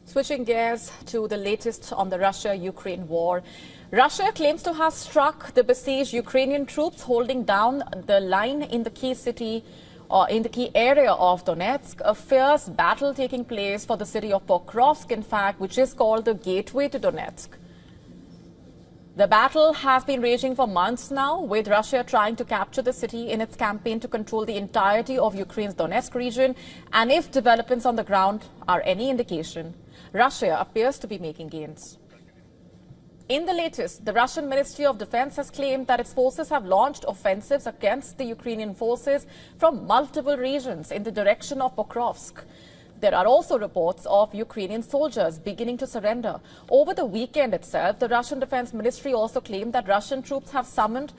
Switching gears to the latest on the Russia-Ukraine war. Russia claims to have struck the besieged Ukrainian troops holding down the line in the key city or in the key area of Donetsk. A fierce battle taking place for the city of Pokrovsk, in fact, which is called the gateway to Donetsk. The battle has been raging for months now, with Russia trying to capture the city in its campaign to control the entirety of Ukraine's Donetsk region. And if developments on the ground are any indication, Russia appears to be making gains. In the latest, the Russian Ministry of Defense has claimed that its forces have launched offensives against the Ukrainian forces from multiple regions in the direction of Pokrovsk. There are also reports of Ukrainian soldiers beginning to surrender. Over the weekend itself, the Russian Defense Ministry also claimed that Russian troops have surrounded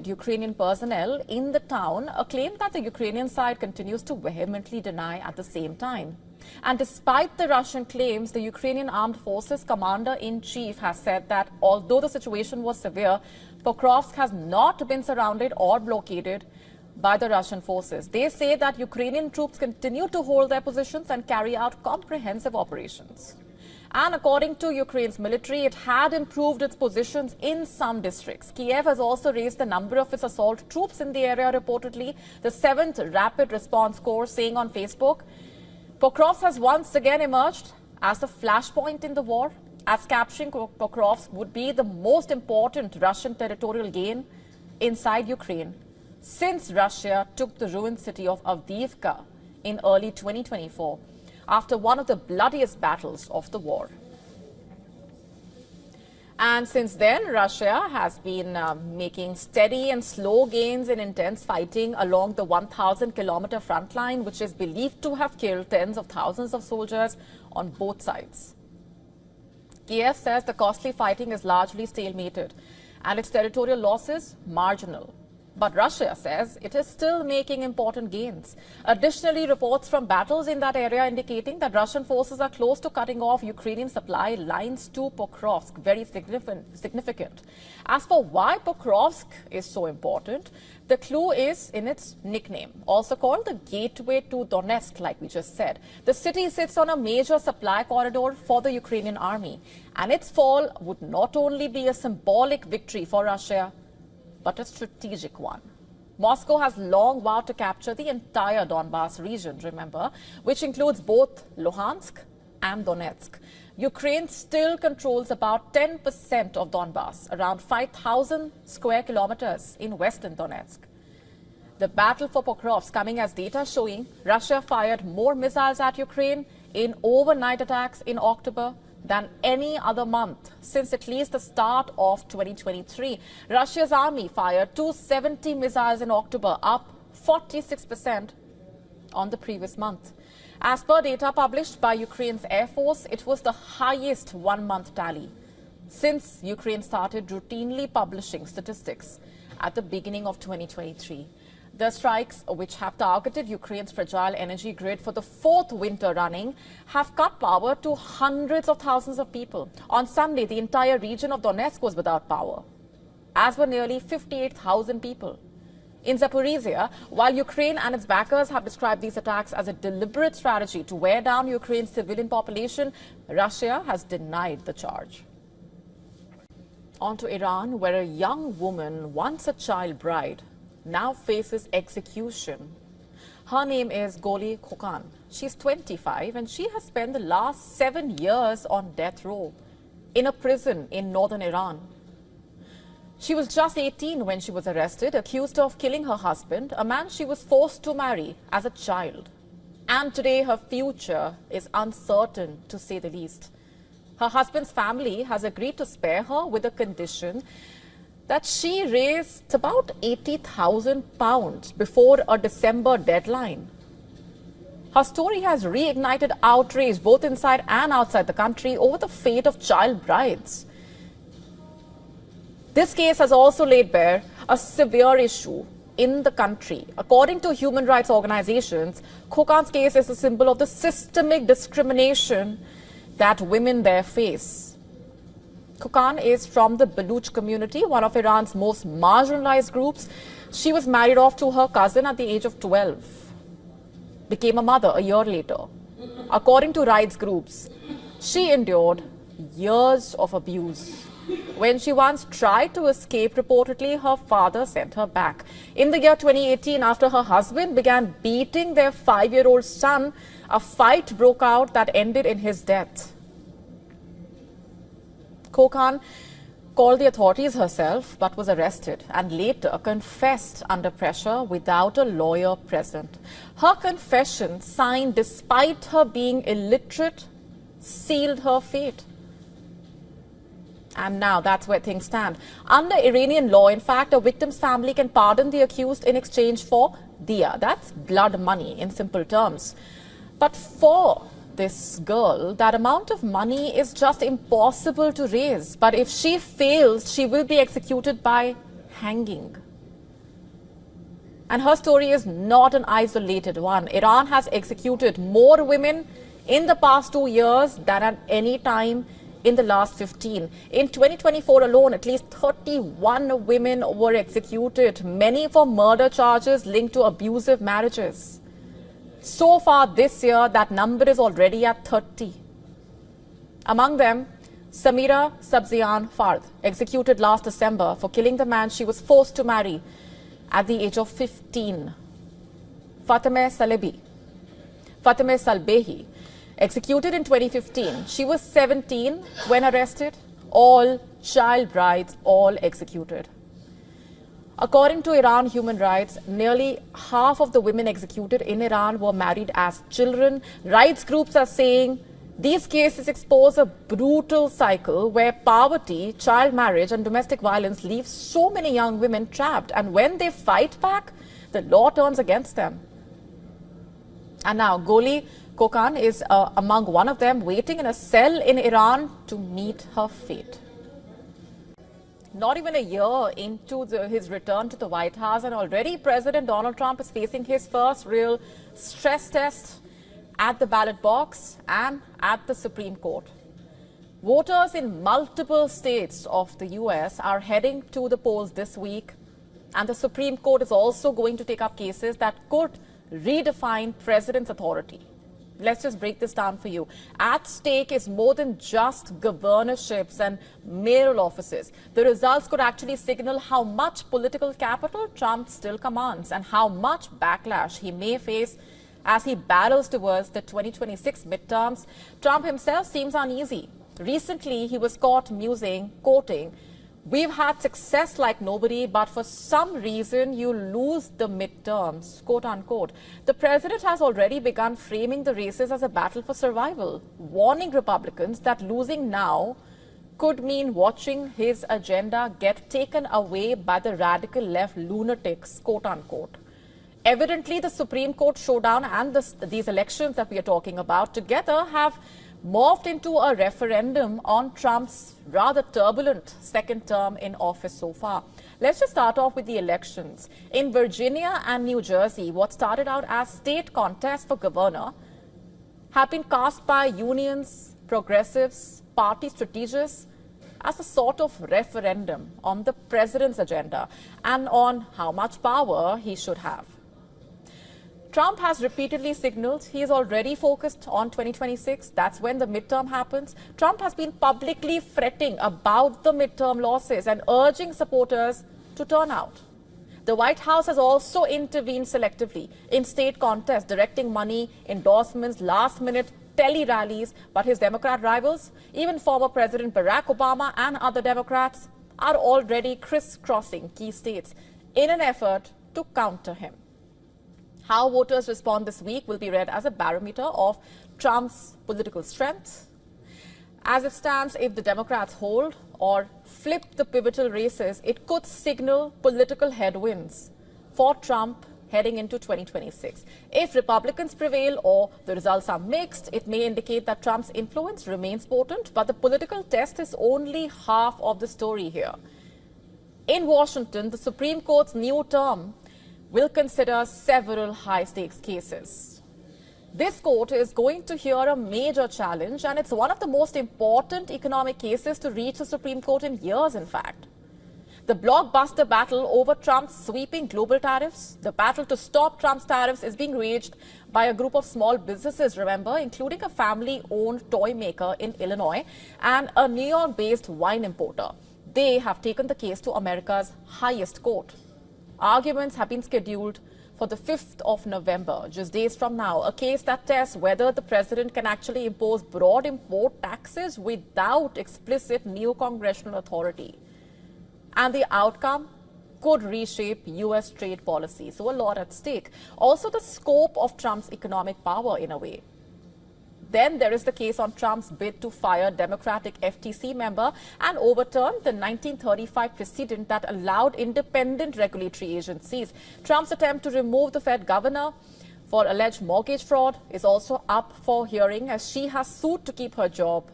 Ukrainian personnel in the town, a claim that the Ukrainian side continues to vehemently deny at the same time. And despite the Russian claims, the Ukrainian Armed Forces Commander-in-Chief has said that although the situation was severe, Pokrovsk has not been surrounded or blockaded by the Russian forces. They say that Ukrainian troops continue to hold their positions and carry out comprehensive operations. And according to Ukraine's military, it had improved its positions in some districts. Kyiv has also raised the number of its assault troops in the area reportedly. The 7th Rapid Response Corps saying on Facebook, Pokrovsk has once again emerged as the flashpoint in the war, as capturing Pokrovsk would be the most important Russian territorial gain inside Ukraine since Russia took the ruined city of Avdiivka in early 2024 after one of the bloodiest battles of the war. And since then, Russia has been making steady and slow gains in intense fighting along the 1,000-kilometer front line, which is believed to have killed tens of thousands of soldiers on both sides. Kyiv says the costly fighting is largely stalemated and its territorial losses marginal. But Russia says it is still making important gains. Additionally, reports from battles in that area indicating that Russian forces are close to cutting off Ukrainian supply lines to Pokrovsk. Very significant. As for why Pokrovsk is so important, the clue is in its nickname, also called the gateway to Donetsk, like we just said. The city sits on a major supply corridor for the Ukrainian army, and its fall would not only be a symbolic victory for Russia, but a strategic one. Moscow has long vowed to capture the entire Donbas region, remember, which includes both Luhansk and Donetsk. Ukraine still controls about 10% of Donbas, around 5,000 square kilometers in western Donetsk. The battle for Pokrovsk coming as data showing Russia fired more missiles at Ukraine in overnight attacks in October than any other month since at least the start of 2023. Russia's army fired 270 missiles in October, up 46% on the previous month. As per data published by Ukraine's Air Force, it was the highest one-month tally since Ukraine started routinely publishing statistics at the beginning of 2023. The strikes, which have targeted Ukraine's fragile energy grid for the 4th winter running, have cut power to hundreds of thousands of people. On Sunday, the entire region of Donetsk was without power, as were nearly 58,000 people. In Zaporizhia, while Ukraine and its backers have described these attacks as a deliberate strategy to wear down Ukraine's civilian population, Russia has denied the charge. On to Iran, where a young woman, once a child bride, now faces execution. Her name is Goli Khokan. She's 25 and she has spent the last 7 years on death row in a prison in northern Iran. She was just 18 when she was arrested, accused of killing her husband, a man she was forced to marry as a child. And today her future is uncertain, to say the least. Her husband's family has agreed to spare her with a condition that she raised about 80,000 pounds before a December deadline. Her story has reignited outrage both inside and outside the country over the fate of child brides. This case has also laid bare a severe issue in the country. According to human rights organizations, Khokan's case is a symbol of the systemic discrimination that women there face. Khokan is from the Baluch community, one of Iran's most marginalized groups. She was married off to her cousin at the age of 12, became a mother a year later. According to rights groups, she endured years of abuse. When she once tried to escape, reportedly, her father sent her back. In the year 2018, after her husband began beating their 5-year-old son, a fight broke out that ended in his death. Kokan called the authorities herself but was arrested and later confessed under pressure without a lawyer present. Her confession, signed despite her being illiterate, sealed her fate. And now that's where things stand. Under Iranian law, in fact, a victim's family can pardon the accused in exchange for diya. That's blood money in simple terms. But for this girl, that amount of money is just impossible to raise. But if she fails, she will be executed by hanging. And her story is not an isolated one. Iran has executed more women in the past 2 years than at any time in the last 15. In 2024 alone, at least 31 women were executed, many for murder charges linked to abusive marriages. So far this year, that number is already at 30. Among them, Samira Sabzian Fard, executed last December for killing the man she was forced to marry at the age of 15. Fatemeh Salbehi, executed in 2015. She was 17 when arrested. All child brides, all executed. According to Iran Human Rights, nearly half of the women executed in Iran were married as children. Rights groups are saying these cases expose a brutal cycle where poverty, child marriage and domestic violence leave so many young women trapped. And when they fight back, the law turns against them. And now Goli Kokan is among one of them, waiting in a cell in Iran to meet her fate. Not even a year into his return to the White House, and already President Donald Trump is facing his first real stress test at the ballot box and at the Supreme Court. Voters in multiple states of the US are heading to the polls this week, and the Supreme Court is also going to take up cases that could redefine president's authority. Let's just break this down for you. At stake is more than just governorships and mayoral offices. The results could actually signal how much political capital Trump still commands and how much backlash he may face as he battles towards the 2026 midterms. Trump himself seems uneasy. Recently, he was caught quoting, "We've had success like nobody, but for some reason you lose the midterms," quote unquote. The president has already begun framing the races as a battle for survival, warning Republicans that losing now could mean watching his agenda get taken away by the radical left lunatics, quote unquote. Evidently, the Supreme Court showdown and these elections that we are talking about together have morphed into a referendum on Trump's rather turbulent second term in office so far. Let's just start off with the elections. In Virginia and New Jersey, what started out as state contests for governor have been cast by unions, progressives, party strategists as a sort of referendum on the president's agenda and on how much power he should have. Trump has repeatedly signaled he is already focused on 2026. That's when the midterm happens. Trump has been publicly fretting about the midterm losses and urging supporters to turn out. The White House has also intervened selectively in state contests, directing money, endorsements, last-minute tele-rallies. But his Democrat rivals, even former President Barack Obama and other Democrats, are already crisscrossing key states in an effort to counter him. How voters respond this week will be read as a barometer of Trump's political strength. As it stands, if the Democrats hold or flip the pivotal races, it could signal political headwinds for Trump heading into 2026. If Republicans prevail or the results are mixed, it may indicate that Trump's influence remains potent, but the political test is only half of the story here. In Washington, the Supreme Court's new term will consider several high-stakes cases. This court is going to hear a major challenge, and it's one of the most important economic cases to reach the Supreme Court in years, in fact. The blockbuster battle over Trump's sweeping global tariffs, the battle to stop Trump's tariffs is being waged by a group of small businesses, remember, including a family-owned toy maker in Illinois and a New York-based wine importer. They have taken the case to America's highest court. Arguments have been scheduled for the 5th of November, just days from now, a case that tests whether the president can actually impose broad import taxes without explicit neo-congressional authority. And the outcome could reshape U.S. trade policy. So a lot at stake. Also the scope of Trump's economic power in a way. Then there is the case on Trump's bid to fire Democratic FTC member and overturn the 1935 precedent that allowed independent regulatory agencies. Trump's attempt to remove the Fed governor for alleged mortgage fraud is also up for hearing as she has sued to keep her job.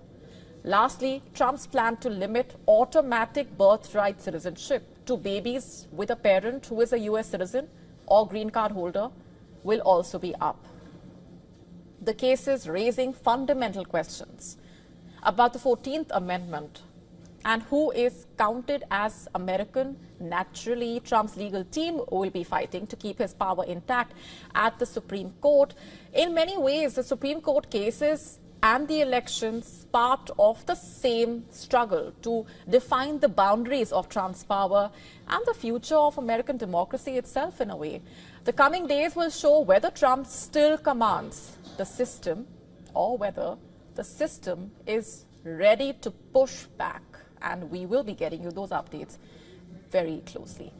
Lastly, Trump's plan to limit automatic birthright citizenship to babies with a parent who is a U.S. citizen or green card holder will also be up. The case is raising fundamental questions about the 14th Amendment and who is counted as American. Naturally, Trump's legal team will be fighting to keep his power intact at the Supreme Court. In many ways, the Supreme Court cases and the elections part of the same struggle to define the boundaries of Trump's power and the future of American democracy itself in a way. The coming days will show whether Trump still commands the system or whether the system is ready to push back. And we will be getting you those updates very closely.